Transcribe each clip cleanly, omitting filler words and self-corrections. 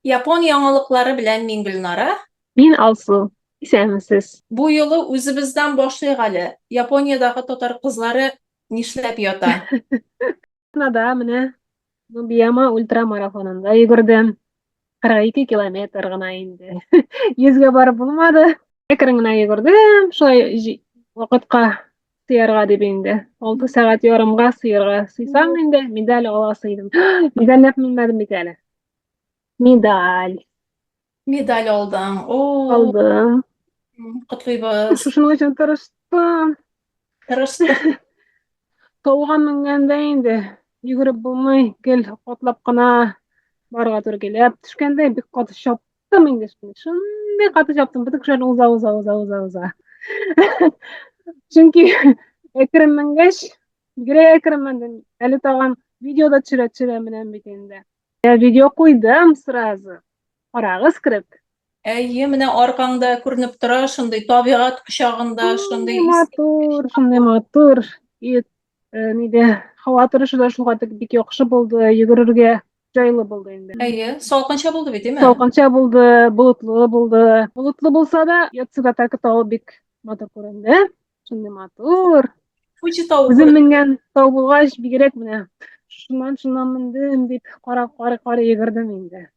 Yapon яңалыклары белән мин Гөлнара. Мин Алсу. Исәнмесез? Бу юлы үзебездән башлыйк әле. Япониядагы татар кызлары нишләп ята? Да, менә Нубияма ультрамарафонында йөгердем. 42 километр гына инде. 100-гә барып булмады. Әкрен генә йөгердем. Шулай вакытка сыярга дип инде. 6 сәгать ярымга сыярга сыйсам инде медаль ала сыйдым. Медальләп менмәдем бит әле. Медаль Медаль алдың. О, алдым. котлыйбыз. Шушының өчен тырыштым. Тырышты. Тауга менгәндә инде йөгереп булмый. Гел атлап кына барырга туры килә. Төшкәндә бик каты чаптым инде. Шундый каты чаптым. Бөтен кешеләр уза. Чөнки әкрен менгәч, бигрәк әкрен мендем. Әле тагын видеода төшерә менәм бит инде. Я видео куйдым сразу. Карагыз кирип. Әйе, менә аркаңда күренеп тора, шундый табигать кочагында, шундый Шундый матур. И ниде һава торышы да шуга тик бик яхшы булды. Йөгерергә җайлы булды инде. Әйе, салкынча булды бит, әйме? Салкынча булды, болытлы булды. Болытлы булса да, Яцыгатаки тау бик матур күренде. Шундый матур. Фуджи тауы Үзем күренеп. менгән тау булгач, бигрәк менә шуннан мендем дип карап йөгердем инде.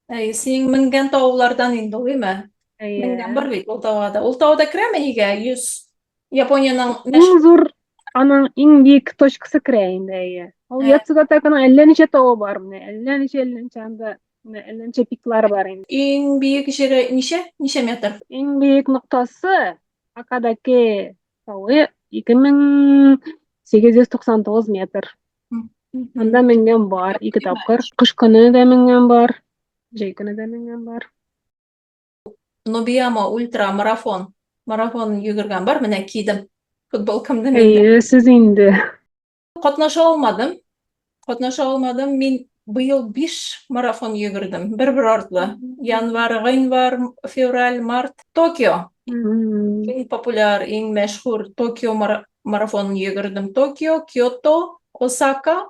Әйе, синең менгән таулардан инде ул, әйме? Менгән Әйе. бар бит ул тауга. Ул тауда керәме нигә? 100 Япониянең Иң зур аның иң биек точкасы керә инде, әйе. Ул Ә, Яцыгатакының әллә ничә тавы бар менә, әллә ничә анда, менә әллә ничә пиклары бар инде. иң биек җире ничә? Ничә метр? Иң биек ноктасы Акадаки тауы 2899 метр. Анда менгән бар, 2 тапкыр. Кыш көне дә менгән бар, җәй көне дә менгән бар. Нобияма ультра марафон йөгергән бар, менә кидем. Футболкамны инде. Әйе, сез инде. Катнаша алмадым. Мин быел 5 марафон йөгердем. Бер артлы. Январь, гыйнвар, февраль, март. Токио. Иң популяр, иң мәшһүр Токио марафонын йөгердем. Токио, Киото, Осака,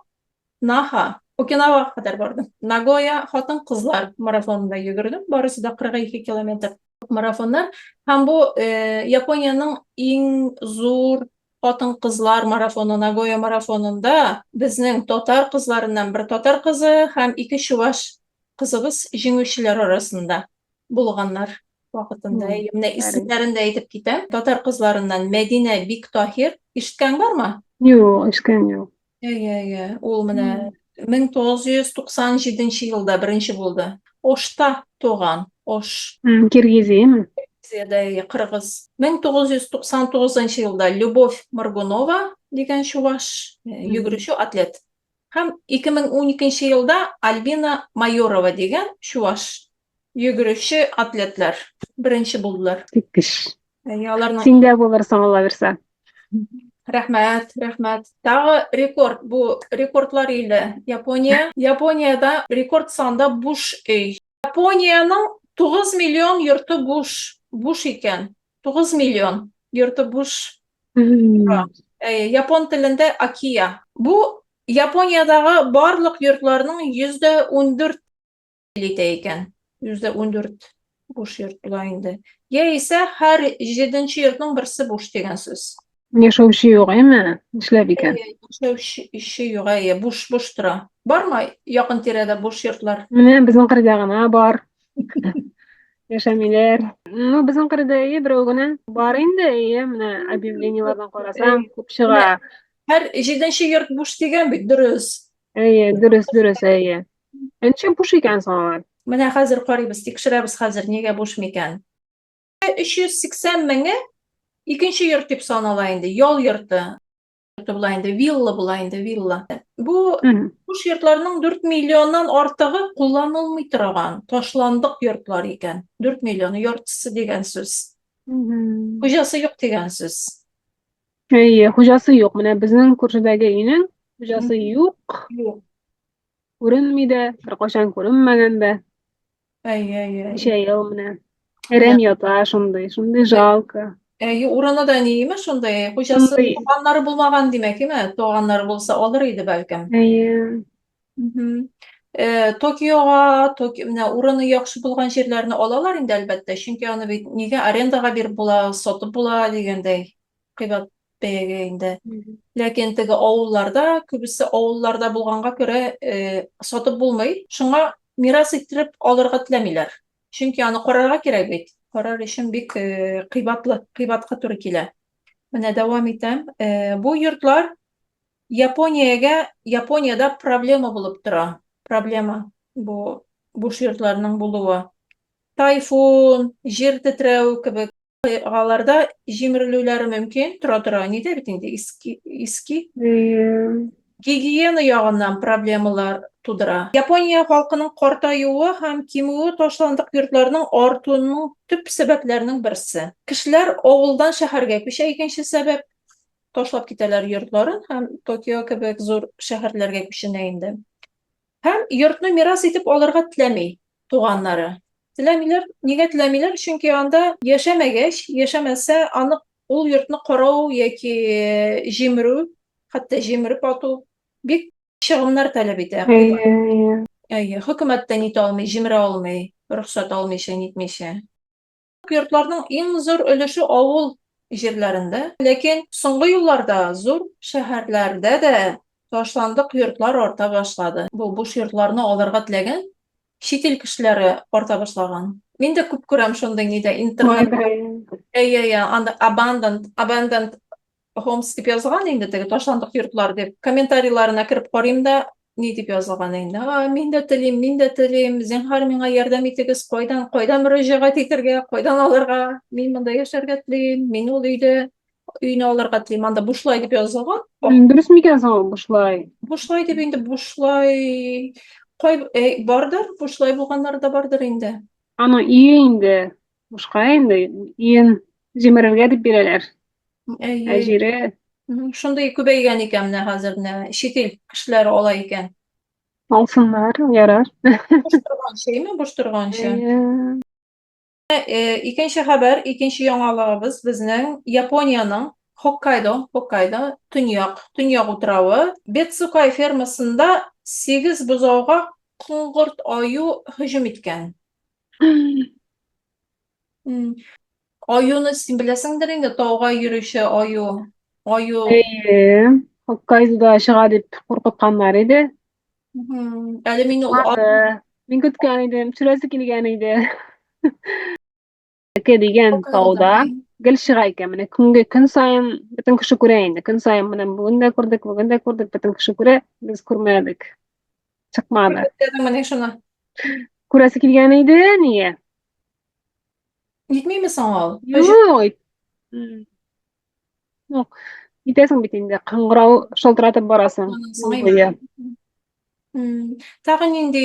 Наха, Окинава кадәр бардым. Нагоя хатын-кызлар марафонында йөгердем. Барысы да 42 километр марафоннар. Һәм бу Япониянең иң зур хатын-кызлар марафоны Нагоя марафонында безнең татар кызларыннан бер татар кызы һәм 2 чуваш кызыбыз җиңүчеләр арасында булганнар вакытында. Менә исемнәрен дә әйтеп китәм. Татар кызларыннан Мәдинә Биктаһир. Ишеткән бармы? Юк, ишеткән юк. Әйе. Ул менә 1997 елда беренче булды. Ошта туган. Ош. Киргизияме? Грузиядә кыргыз. 1999 елда Любовь Моргунова дигән чуваш йөгерүче атлет. Һәм 2012 елда Альбина Майорова дигән чуваш йөгерүче атлетлар беренче булдылар. Тиккеш. Аларның Син дә булырсың, Алла бирсә. Рәхмәт. Тагы рекорд, бу рекордлар иле. Япониядә рекорд санда буш өй. Япониянең 9 миллион йорты буш икән. 9 миллион йорты буш. Япон телендә акия. Бу Япониядагы барлык йортларның 14 итә икән. 14 буш йорт була инде. Яисә һәр 7нче йортның берсе буш дигән сүз. Яшәүче юк, әйме? Эшләп икән. Яшәүче юк, буш тора. Бармы якын тирәдә буш йортлар? Менә безнең кырда гына бар. Яшәмиләр. Ну, безнең кырда берәү генә бар инде, менә объявлениелардан карасаң, күп чыга. Һәр 7нче йорт буш дигән бит, дөрес. Дөрес, әйе. Ничә буш икән соң алар? Менә хәзер карыйбыз, тикшерәбез хәзер, нигә буш микән. 380 меңе икенче йорт дип санала инде, ял йорты. Була инде, вилла була инде, вилла. Бу буш йортларның 4 миллионнан артыгы кулланылмый торган, ташландык йортлар икән. 4 миллион йортысы дигән сүз. Хуҗасы юк дигән сүз. Әйе, хуҗасы юк. Менә безнең күршедәге өйнең хуҗасы юк. Күренми дә, беркайчан күренмәгән дә. Әйе. Ничә ел менә. Әрәм ята, шундый жалко. Урыны да ниме шундай, хуҗасы туганнары булмаган димәк, име? Туганнары булса алыр иде бәлкем. Әйе. Tokioga, менә урыны яхшы булган җирләрне алалар инде әлбәттә, чөнки аны бит нигә арендага биреп була, сатып була дигәндәй кыйбат бәягә инде. Ләкин теге авылларда, күбесе авылларда булганга күрә, сатып булмый. Шуңа мирас иттереп алырга теләмиләр. Чөнки аны карарга кирәк бит. Карар өчен бик кыйбатка туры килә. Менә дәвам итәм. Бу йортлар Япониядә проблема булып тора. Проблема бу буш йортларның булуы. Тайфун, жер тетрәү кебек аларда җимерелүләре мөмкин. Тора, нидә бит инде иски гигиена ягыннан проблемалар тудыра. Япония халкының картаюы һәм кимүе ташландык йортларның артуының төп сәбәпләренең берсе. Кешеләр авылдан шәһәргә күчә, икенче сәбәп ташлап китәләр йортларын һәм Токио кебек зур шәһәрләргә күченә инде. Һәм йортны мирас итеп алырга теләми туганнары. Теләмиләр, нигә теләмиләр? Чөнки анда яшәмәсә, аны ул йортны карау яки җимерү, хәтта җимереп ату бик чыгымнар таләп итә. Хөкүмәттән итә алмый, җимерә алмый, рөхсәт алмыйча, нитмичә. Йортларның иң зур өлеше авыл җирләрендә, ләкин соңгы елларда зур шәһәрләрдә дә ташландык йортлар арта башлады. Бу буш йортларны алырга теләгән чит ил кешеләре арта башлаган. Мин дә күп күрәм шундый нидә интернет. Анда abandoned homes дип язган инде теге ташландык йортлар дип. Комментарийларына кереп карыйм да, ни дип язылган инде. Мин дә телим, зинһар миңа ярдәм итегез, кайдан мөрәҗәгать итәргә, кайдан алырга? Мин монда яшәргә телим, мин ул өйне алырга телим. Анда бушлай дип язылган. Дөрес микән соң ул бушлай? Бушлай дип инде, бушлай бардыр, бушлай булганнар да бардыр инде. Аның ие инде, бушка инде, иен җимерергә дип бирәләр. Җире Шундый күбәйгән икән менә хәзер менә чит ил кешеләре ала икән. алсыннар, ярар. Буш торганчы. Икенче хәбәр, икенче яңалыгыбыз безнең Япониянең Хоккайдо, төньяк утравы, Бетсукай фермасында 8 бозауга коңгырт аю һөҗүм иткән. Аюны син беләсеңдер инде, тауга йөрүче аю. Хоккайдода чыга дип куркытканнар иде. Әле мин ул Мин көткән идем, сүрәсе килгән иде. Дигән тауда гел чыга икән. Менә көн сайын бөтен кеше күрә инде. Көн сайын менә бүген дә күрдек, бөтен кеше күрә, без күрмәдек. Чыкмады. Менә шуны. Күрәсе килгән иде, нигә? Җитмиме соң ул? Юк. Итәсең бит инде, кыңгырау шалтыратып барасың. Тагын нинди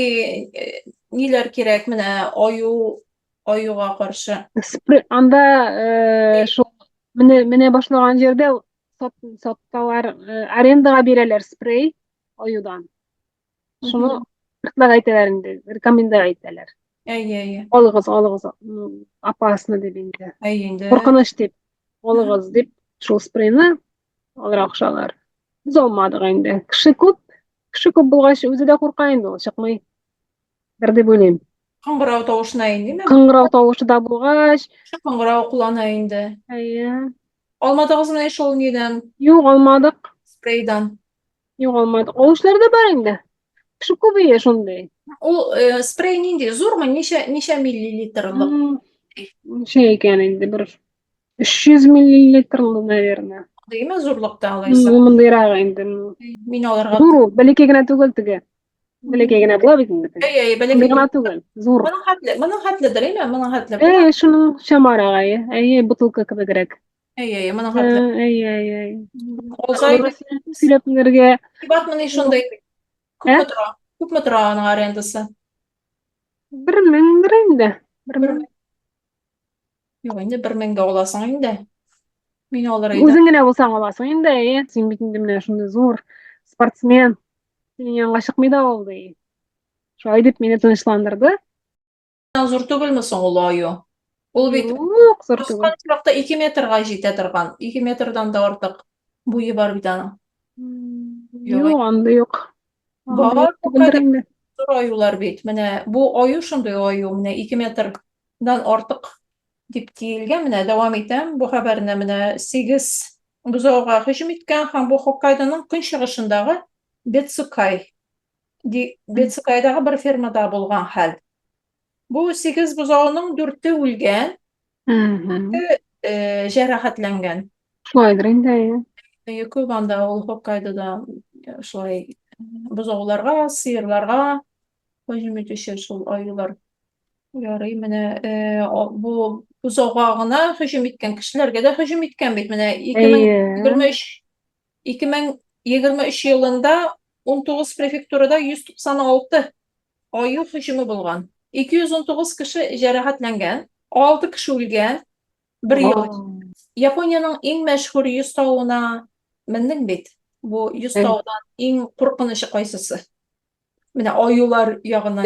ниләр кирәк менә аюга каршы? Анда шул менә башлаган җирдә сатталар, арендага бирәләр спрей аюдан. Шуны әйтәләр инде, рекомендация итәләр. Алыгыз, опасно дип инде. Куркыныч дип, алыгыз дип, шул спрейны алырга кушалар. Без алмадык инде. Кеше күп булгач, үзе дә курка инде, ул чыкмый. Бер дип уйлыйм. Кыңгырау тавышына индеме? Кыңгырау тавышы да булгач, кыңгырау кулана инде. Алмадыгызмы шул нидән? Юк, алмадык. Спрейдан. Юк, алмадык. Алышлар да бар инде. Кеше күбәя шундый. Ул спрей нинди? Зурмы? Ничә миллилитрлык? Şey икән инде, бер 300 миллилитрлы, наверное. Димә зурлыкта алайса. Мондыйрак инде. Мин алырга. Зур, бәләкәй генә түгел теге. Бәләкәй генә була бит инде. Бәләкәй генә түгел. Зур. Моның хәтледер, моның хәтле. Шуның чамарагы, бутылка кебегрәк. Моның хәтле. Сөйләпнәргә. Кибатмыни шундай. Күпме тора аның арендасы? 1000 бер инде. 1000. Юк, инде 1000 аласың инде. Мин алыр идем. Үзең генә булсаң аласың инде, син бит инде менә шундый зур спортсмен. Синең янга чыкмый да ул ди. Шулай дип мине тынычландырды. Зур түгелме соң ул аю? Ул бит зур түгел. 2 метрга җитә торган. 2 метрдан да артык буе бар бит аның. Юк, анда юк. Бар, Zor аюлар бит. Менә бу аю шундый аю, менә 2 метрдан артык дип тиелгән. Менә дәвам итәм. Бу хәбәрне менә 8 бозауга һөҗүм иткән һәм бу Хоккайдоның көнчыгышындагы Бетсукайдагы бер фермада булган хәл. Бу 8 бозауның 4-е үлгән, җәрәхәтләнгән. Шулайдыр инде. Күп анда ул Хоккайдода шулай бозауларга, сыерларга һөҗүм итүче шул аюлар. Ярый, менә бу бозауга гына һөҗүм иткән кешеләргә дә һөҗүм иткән бит. Менә 2023 елында 19 префектурада 196 аю һөҗүме булган. 219 кеше җәрәхәтләнгән, 6 кеше үлгән. Бер ел. Япониянең иң мәшһүр йөз тауына мендең бит. Бу йөз таудан иң куркынычы кайсысы? Менә аюлар ягыннан.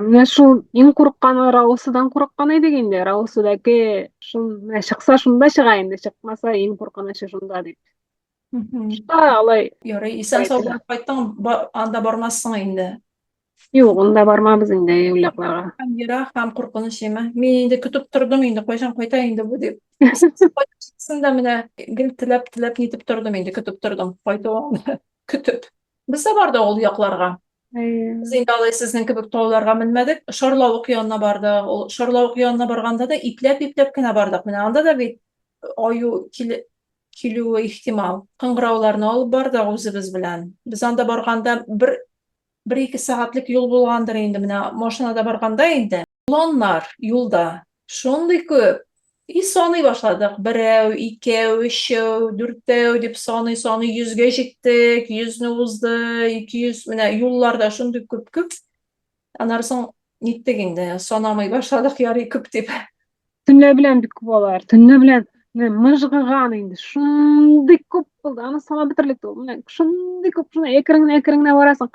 Менә шул иң курыкканы Раусыдан курыккан идек инде. Раусыдагы менә чыкса шунда чыга инде, чыкмаса иң куркынычы шунда дип. Алай. Ярый, исән сау булып кайттың, анда бармассың инде. Юк, анда бармабыз инде уйлакларга. Һәм ерак, һәм куркыныч еме. Мин инде көтеп тордым инде, кайчан кайта инде бу дип. Сында менә гел теләп нитеп тордым инде, көтеп тордым. Кайтуыңны көтеп. Без дә бардык ул якларга. Без инде алай сезнең кебек тауларга менмәдек. Шарлавык янына бардык. Ул Шарлавык янына барганда да ипләп кенә бардык. Менә анда да бит аю килүе ихтимал. Кыңгырауларны алып бардык үзебез белән. Без анда барганда 1-2 сәгатьлек юл булгандыр инде. Менә машинада барганда инде. Планнар юлда шундый күп. Саный башладык. 1, 2, 3, 4 дип саный 100-гә җиттек, 100-не узды, 200. Менә юлларда шундый күп. Аннары соң ниттек инде, санамый башладык, ярый күп дип. Төнлә белән бик күп алар. Төнлә белән мыжгыган инде. Шундый күп булды. Аны сана битерлек түгел. Менә шундый күп, шуны әкрен-әкрен барасың.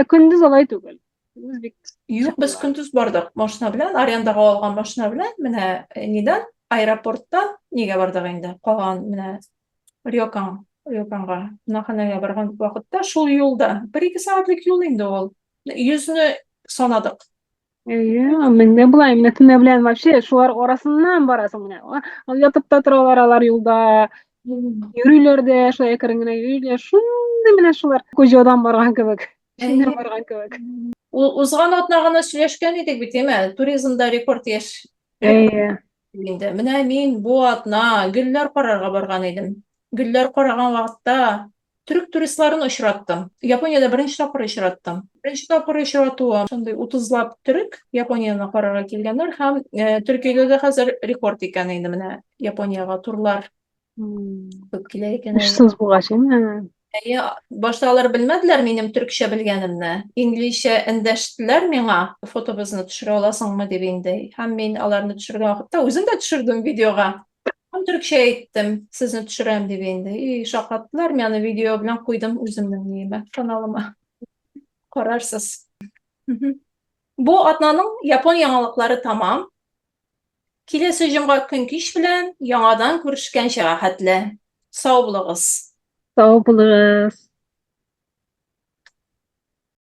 Көндез алай түгел. Көндез бик. Юк, без көндез бардык машина белән, арендага алган машина белән. Менә нидан? Аэропорттан нигә бардык инде? Калган менә Рёканга, Наханага барган вакытта шул юлда 1-2 сәгатьлек юл инде ул. 100-не санадык. Менә булай, менә төнлә белән вообще шулар арасыннан барасың менә. Ятып та торалар алар юлда. Йөриләр дә, шулай әкрен генә йөриләр. Шундый менә шулар Кожодан барган кебек. Шундый барган кебек. Узган атна гына сөйләшкән идек бит, әйме? Туризмда рекорд яш. Инде менә мин бу атна гөлләр карарга барган идем. Гөлләр караган вакытта төрек туристларын очраттым. Япониядә беренче тапкыр очраттым. Беренче тапкыр очратуым шундый 30лап төрек Японияны карарга килгәннәр һәм Төркиядә дә хәзер рекорд икән инде менә Япониягә турлар күп килә икән. Эшсез булгач, Башта алар белмәделәр минем төркчә белгәнемне. Инглизчә эндәштеләр миңа. Фотобызны төшерә аласыңмы дип инде. Һәм мин аларны төшергән вакытта үзем дә төшердем видеога. Һәм төркчә әйттем, сезне төшерәм дип инде. Шакаттылар, мен аны видео белән куйдым үземнең ниемә, каналыма. Карарсыз. Бу атнаның Япон яңалыклары тамам. Киләсе җомга көн кич белән яңадан күрешкәнчә хәтле. Сау булыгыз. Sağ olun.